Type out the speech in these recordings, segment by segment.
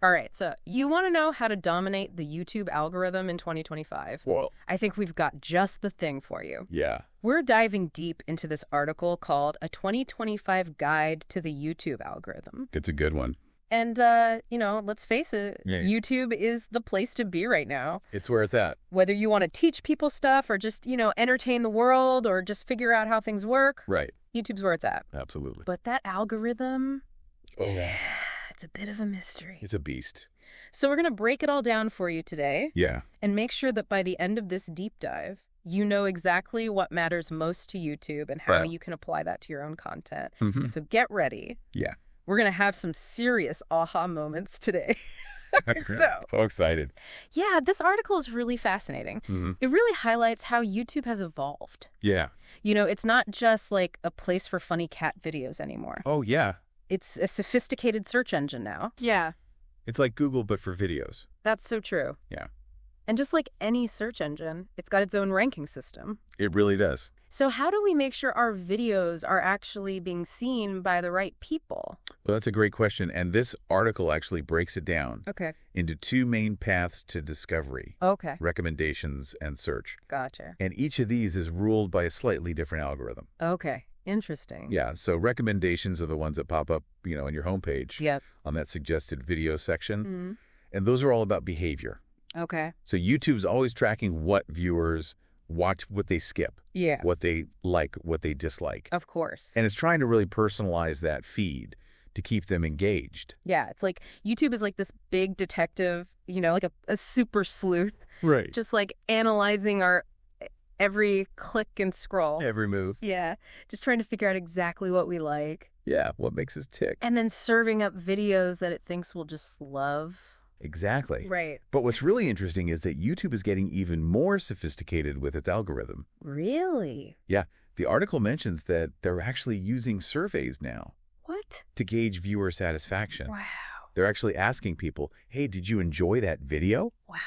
All right, so you want to know how to dominate the YouTube algorithm in 2025? Well, I think we've got just the thing for you. yeah. We're diving deep into this article called A 2025 Guide to the YouTube Algorithm. It's a good one. And, let's face it, Yeah. YouTube is the place to be right now. It's where it's at. Whether you want to teach people stuff or just, entertain the world or just figure out how things work, Right. YouTube's where it's at. Absolutely. But that algorithm, Oh, yeah. it's a bit of a mystery. It's a beast. So we're going to break it all down for you today. Yeah. And make sure that by the end of this deep dive, you know exactly what matters most to YouTube and how Right. you can apply that to your own content. Mm-hmm. So get ready. Yeah. We're going to have some serious aha moments today. So excited. Yeah, this article is really fascinating. Mm-hmm. It really highlights how YouTube has evolved. Yeah. It's not just like a place for funny cat videos anymore. Oh, yeah. It's a sophisticated search engine now. Yeah, It's like Google, but for videos. that's so true. Yeah. And just like any search engine, it's got its own ranking system. It really does. So how do we make sure our videos are actually being seen by the right people? Well, that's a great question. And this article actually breaks it down Okay. into two main paths to discovery, Okay. recommendations and search. Gotcha. And each of these is ruled by a slightly different algorithm. Okay. Interesting. Yeah, so recommendations are the ones that pop up, in your homepage Yep. on that suggested video section. Mhm. And those are all about behavior. Okay. So YouTube's always tracking what viewers watch, what they skip, Yeah. what they like, what they dislike. Of course. And it's trying to really personalize that feed to keep them engaged. Yeah, it's like YouTube is like this big detective, like a super sleuth, Right. just like analyzing our every click and scroll. Every move. Yeah, just trying to figure out exactly what we like. Yeah, what makes us tick. And then serving up videos that it thinks we'll just love. Exactly. Right. But what's really interesting is that YouTube is getting even more sophisticated with its algorithm. Really? Yeah, the article mentions that they're actually using surveys now What? to gauge viewer satisfaction. Wow. They're actually asking people, hey, did you enjoy that video? Wow.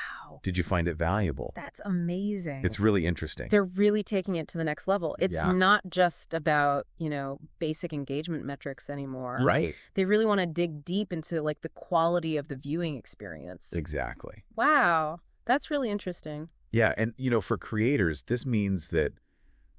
Did you find it valuable? That's amazing. It's really interesting. They're really taking it to the next level. It's Yeah. not just about, basic engagement metrics anymore. Right. They really want to dig deep into like the quality of the viewing experience. Exactly. Wow. That's really interesting. Yeah, and, for creators, this means that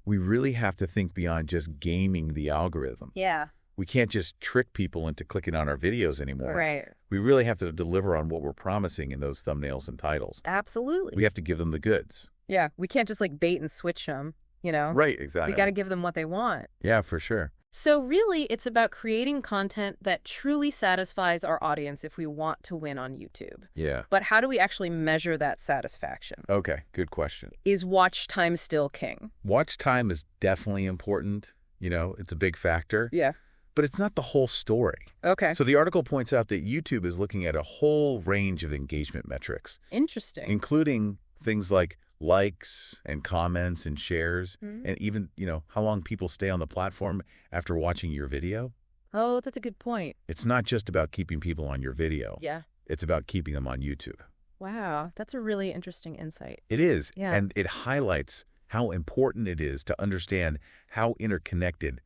we really have to think beyond just gaming the algorithm. Yeah. We can't just trick people into clicking on our videos anymore. Right. We really have to deliver on what we're promising in those thumbnails and titles. Absolutely. We have to give them the goods. Yeah. We can't just like bait and switch them, Right, exactly. We got to give them what they want. Yeah, for sure. So really, it's about creating content that truly satisfies our audience if we want to win on YouTube. Yeah. But how do we actually measure that satisfaction? Okay, good question. Is watch time still king? Watch time is definitely important. It's a big factor. Yeah. But it's not the whole story. Okay. So the article points out that YouTube is looking at a whole range of engagement metrics, Interesting. including things like likes and comments and shares, Mhm. and even, how long people stay on the platform after watching your video. Oh, that's a good point. It's not just about keeping people on your video. Yeah. It's about keeping them on YouTube. Wow. That's a really interesting insight. It is. Yeah. And it highlights how important it is to understand how interconnected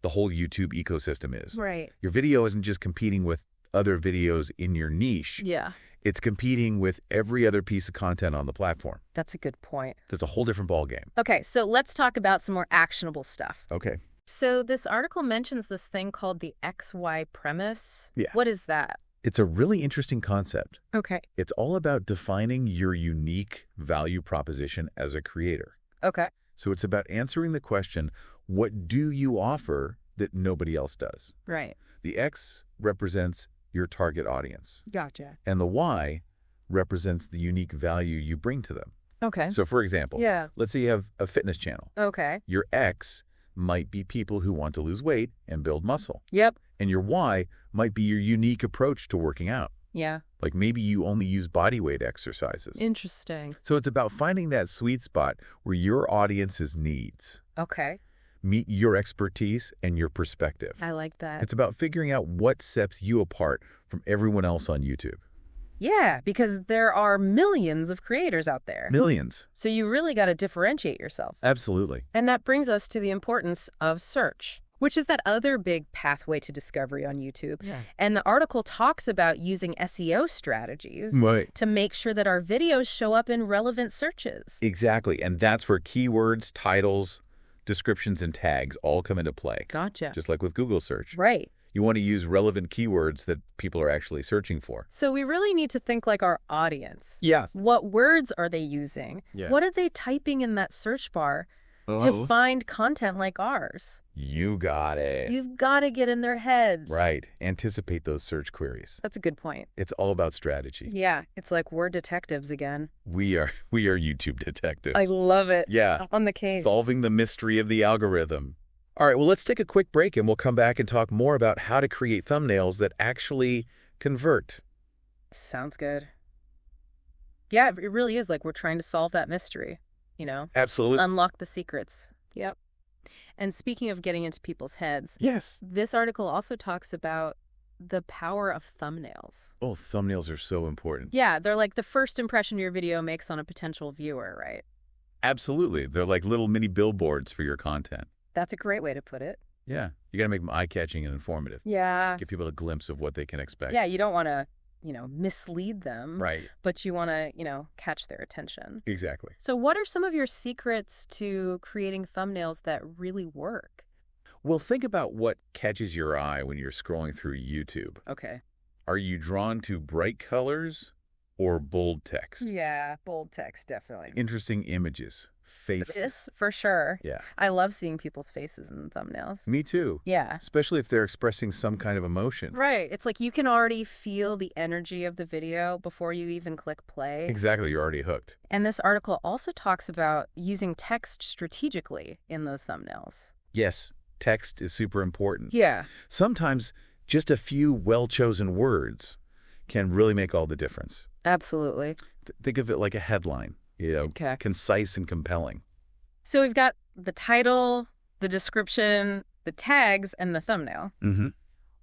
the whole YouTube ecosystem is. Right. Your video isn't just competing with other videos in your niche. Yeah. It's competing with every other piece of content on the platform. That's a good point. That's a whole different ballgame. Okay, so let's talk about some more actionable stuff. Okay. So this article mentions this thing called the XY premise. Yeah. What is that? It's a really interesting concept. Okay. It's all about defining your unique value proposition as a creator. Okay. So it's about answering the question, what do you offer that nobody else does? Right. The X represents your target audience, Gotcha. and the Y represents the unique value you bring to them. Okay. So for example, Yeah. let's say you have a fitness channel. Okay. Your X might be people who want to lose weight and build muscle. Yep. And your Y might be your unique approach to working out. Yeah. Like maybe you only use body weight exercises. Interesting. So it's about finding that sweet spot where your audience's needs Okay. meet your expertise and your perspective. I like that. It's about figuring out what sets you apart from everyone else on YouTube. Yeah, because there are millions of creators out there. Millions. So you really got to differentiate yourself. Absolutely. And that brings us to the importance of search. which is that other big pathway to discovery on YouTube. Yeah. And the article talks about using SEO strategies Right. to make sure that our videos show up in relevant searches. Exactly. And that's where keywords, titles, descriptions, and tags all come into play. Gotcha. Just like with Google search. Right. You want to use relevant keywords that people are actually searching for. So we really need to think like our audience. Yeah. What words are they using? Yeah. What are they typing in that search bar to find content like ours? You got it. You've got to get in their heads. Right. Anticipate those search queries. That's a good point. It's all about strategy. Yeah, it's like we're detectives again. We are YouTube detectives. I love it. Yeah. On the case. Solving the mystery of the algorithm. All right, well, let's take a quick break and we'll come back and talk more about how to create thumbnails that actually convert. Sounds good. Yeah, it really is like we're trying to solve that mystery, you know? Absolutely. Unlock the secrets. Yep. And speaking of getting into people's heads, Yes. this article also talks about the power of thumbnails. Oh, thumbnails are so important. Yeah, they're like the first impression your video makes on a potential viewer, right? Absolutely. They're like little mini billboards for your content. That's a great way to put it. Yeah. You got to make them eye-catching and informative. Yeah. Give people a glimpse of what they can expect. Yeah, you don't want to, mislead them. Right. But you want to, catch their attention. Exactly. So what are some of your secrets to creating thumbnails that really work? Well, think about what catches your eye when you're scrolling through YouTube. Okay. Are you drawn to bright colors or bold text? Yeah, bold text, definitely. Interesting images, faces. This, for sure. Yeah. I love seeing people's faces in the thumbnails. Me too. Yeah. Especially if they're expressing some kind of emotion. Right. It's like you can already feel the energy of the video before you even click play. Exactly. You're already hooked. And this article also talks about using text strategically in those thumbnails. Yes, text is super important. Yeah. Sometimes just a few well-chosen words can really make all the difference. Absolutely. Think of it like a headline, Okay. concise and compelling. So we've got the title, the description, the tags, and the thumbnail. Mm-hmm.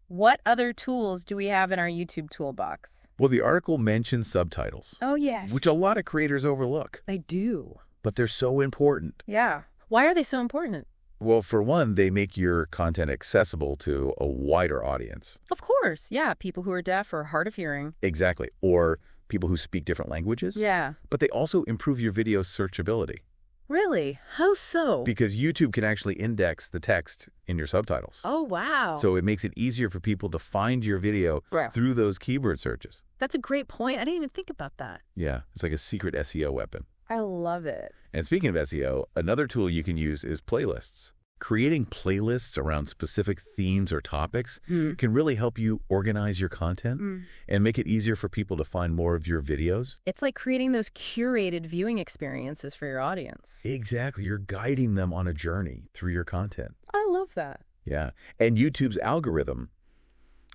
What other tools do we have in our YouTube toolbox? Well, the article mentions subtitles, Oh, yes. which a lot of creators overlook, They do. but they're so important. Yeah. Why are they so important? Well, for one, they make your content accessible to a wider audience. Of course. Yeah. People who are deaf or hard of hearing. Exactly. Or people who speak different languages. Yeah. But they also improve your video's searchability Really? How so? because YouTube can actually index the text in your subtitles. Oh, wow. So it makes it easier for people to find your video Right. through those keyword searches. That's a great point. I didn't even think about that. Yeah, it's like a secret SEO weapon. I love it. And speaking of SEO, another tool you can use is playlists. Creating playlists around specific themes or topics can really help you organize your content and make it easier for people to find more of your videos. It's like creating those curated viewing experiences for your audience. Exactly. You're guiding them on a journey through your content. I love that. Yeah. And YouTube's algorithm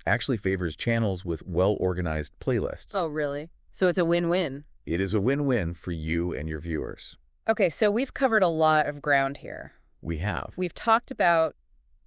actually favors channels with well-organized playlists. Oh, really? So it's a win-win. It is a win-win for you and your viewers. Okay, so we've covered a lot of ground here. We have. We've talked about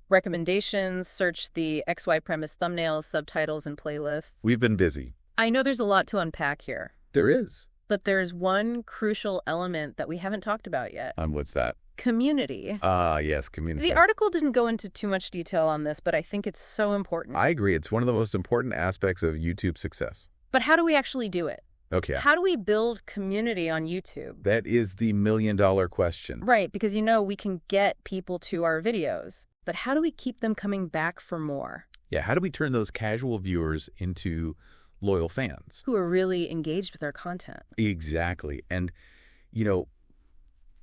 recommendations, search the XY premise thumbnails, subtitles, and playlists. We've been busy. I know there's a lot to unpack here, There is. but there's one crucial element that we haven't talked about yet. What's that? Community. Yes, community. The article didn't go into too much detail on this, but I think it's so important. I agree. It's one of the most important aspects of YouTube success. But how do we actually do it? Okay. How do we build community on YouTube? That is the million-dollar question. Right, because we can get people to our videos, but how do we keep them coming back for more? Yeah, how do we turn those casual viewers into loyal fans? Who are really engaged with our content. Exactly. And,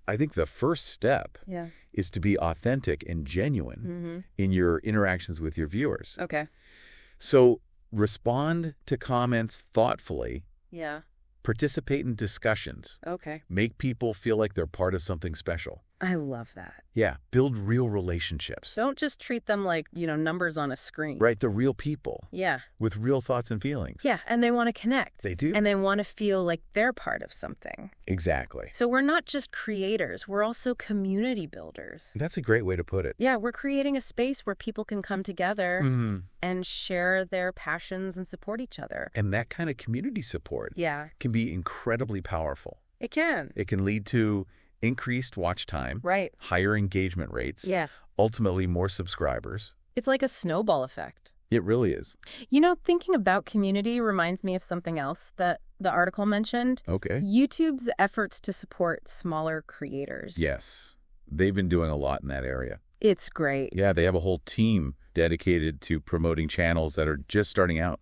I think the first step Yeah. is to be authentic and genuine in your interactions with your viewers. Okay. So respond to comments thoughtfully, Yeah. participate in discussions, Okay. make people feel like they're part of something special. I love that. Yeah, build real relationships. Don't just treat them like, numbers on a screen. Right, the real people Yeah. with real thoughts and feelings. Yeah, and they want to connect. They do. And they want to feel like they're part of something. Exactly. So we're not just creators, we're also community builders. That's a great way to put it. Yeah, we're creating a space where people can come together Mm-hmm. and share their passions and support each other. And that kind of community support Yeah, can be incredibly powerful. it can. It can lead to increased watch time, Right. higher engagement rates, Yeah. ultimately more subscribers. It's like a snowball effect. It really is. Thinking about community reminds me of something else that the article mentioned. Okay. YouTube's efforts to support smaller creators. Yes. They've been doing a lot in that area. It's great. Yeah, they have a whole team dedicated to promoting channels that are just starting out.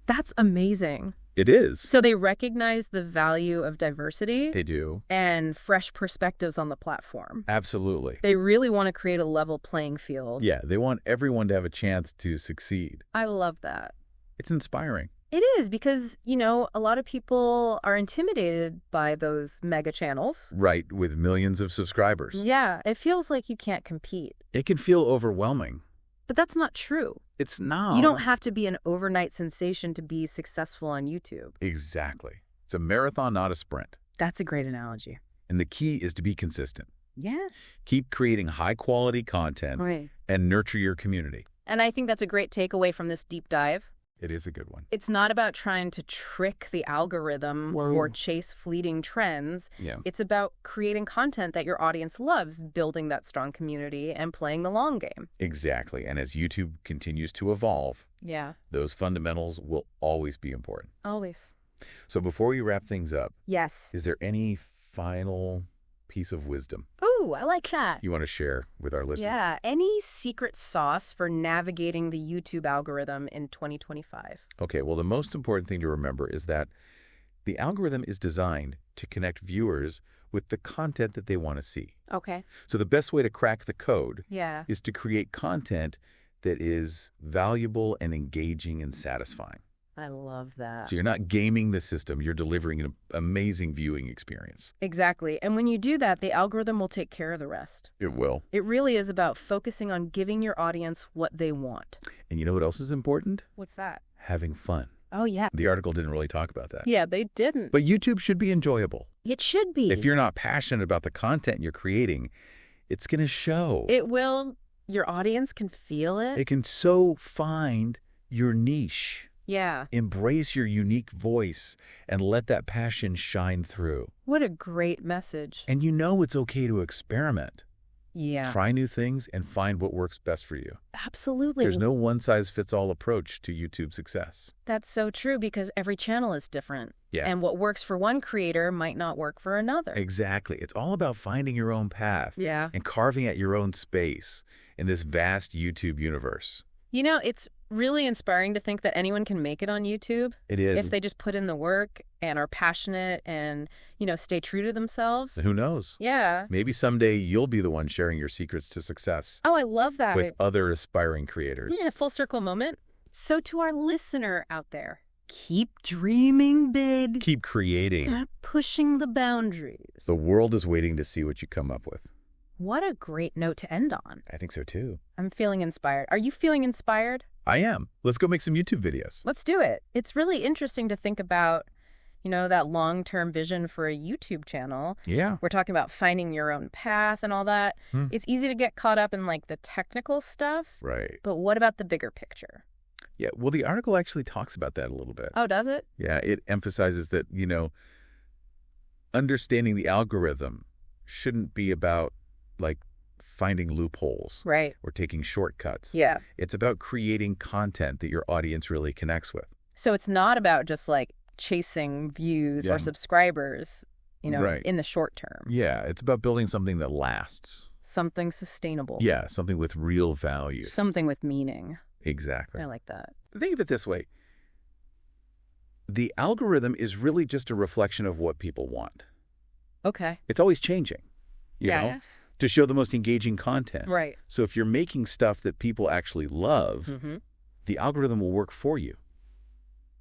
That's amazing. It is. So they recognize the value of diversity. They do. And fresh perspectives on the platform. Absolutely. They really want to create a level playing field. Yeah, they want everyone to have a chance to succeed. I love that. It's inspiring. It is because, a lot of people are intimidated by those mega channels. Right, with millions of subscribers. Yeah, it feels like you can't compete. It can feel overwhelming. But that's not true. It's not. You don't have to be an overnight sensation to be successful on YouTube. Exactly. It's a marathon, not a sprint. That's a great analogy. And the key is to be consistent. Yeah. Keep creating high-quality content and nurture your community. And I think that's a great takeaway from this deep dive. It is a good one. It's not about trying to trick the algorithm or chase fleeting trends. Yeah. It's about creating content that your audience loves, building that strong community, and playing the long game. Exactly. And as YouTube continues to evolve, those fundamentals will always be important. Always. So before we wrap things up, Yes. is there any final piece of wisdom Ooh, I like that. you want to share with our listeners? Yeah. Any secret sauce for navigating the YouTube algorithm in 2025? Okay, well, the most important thing to remember is that the algorithm is designed to connect viewers with the content that they want to see. Okay. So the best way to crack the code Yeah. is to create content that is valuable and engaging and satisfying. I love that. So you're not gaming the system, you're delivering an amazing viewing experience. Exactly. And when you do that, the algorithm will take care of the rest. It will. It really is about focusing on giving your audience what they want. And you know what else is important? What's that? Having fun. Oh, yeah. The article didn't really talk about that. Yeah, they didn't. But YouTube should be enjoyable. It should be. If you're not passionate about the content you're creating, it's going to show. It will. Your audience can feel it. It can so find your niche. Yeah. Embrace your unique voice and let that passion shine through. What a great message. And it's okay to experiment. Yeah. Try new things and find what works best for you. Absolutely. There's no one-size-fits-all approach to YouTube success. That's so true because every channel is different. Yeah. And what works for one creator might not work for another. Exactly. It's all about finding your own path. Yeah. And carving out your own space in this vast YouTube universe. It's really inspiring to think that anyone can make it on YouTube. It is. If they just put in the work and are passionate and, stay true to themselves. Who knows? Yeah. Maybe someday you'll be the one sharing your secrets to success. Oh, I love that. With other aspiring creators. Yeah, full circle moment. So to our listener out there, keep dreaming big. Keep creating. Pushing the boundaries. The world is waiting to see what you come up with. What a great note to end on. I think so too. I'm feeling inspired. Are you feeling inspired? I am. Let's go make some YouTube videos. Let's do it. It's really interesting to think about, that long-term vision for a YouTube channel. Yeah. We're talking about finding your own path and all that. It's easy to get caught up in the technical stuff. Right. But what about the bigger picture? Yeah, well, the article actually talks about that a little bit. Oh, does it? Yeah, it emphasizes that, understanding the algorithm shouldn't be about, finding loopholes. Right. Or taking shortcuts. Yeah. It's about creating content that your audience really connects with. So it's not about just, chasing views or subscribers, Right. in the short term. Yeah, it's about building something that lasts. Something sustainable. Yeah, something with real value. Something with meaning. Exactly. I like that. Think of it this way. The algorithm is really just a reflection of what people want. Okay. It's always changing, you know, to show the most engaging content. Right. So if you're making stuff that people actually love, the algorithm will work for you.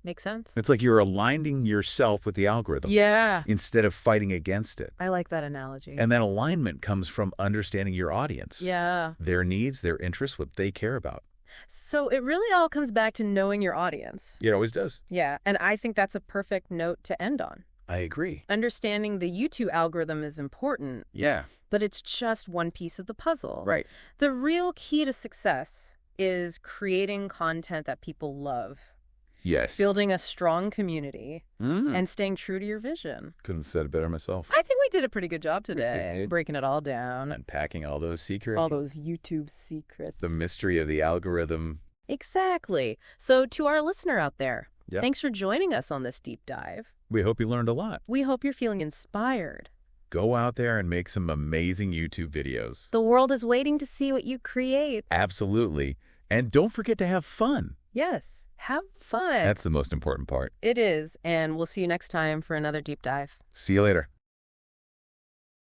Makes sense. It's like you're aligning yourself with the algorithm. Yeah. Instead of fighting against it. I like that analogy. And that alignment comes from understanding your audience. Yeah. Their needs, their interests, what they care about. So it really all comes back to knowing your audience. It always does. Yeah. And I think that's a perfect note to end on. I agree. Understanding the YouTube algorithm is important. Yeah. But it's just one piece of the puzzle. Right. The real key to success is creating content that people love. Yes. Building a strong community and staying true to your vision. Couldn't have said it better myself. I think we did a pretty good job today, Succeeded. breaking it all down. Unpacking all those secrets. All those YouTube secrets. The mystery of the algorithm. Exactly. So to our listener out there, Yep. thanks for joining us on this deep dive. We hope you learned a lot. We hope you're feeling inspired. Go out there and make some amazing YouTube videos. The world is waiting to see what you create. Absolutely. And don't forget to have fun. Yes, have fun. That's the most important part. It is, and we'll see you next time for another deep dive. See you later.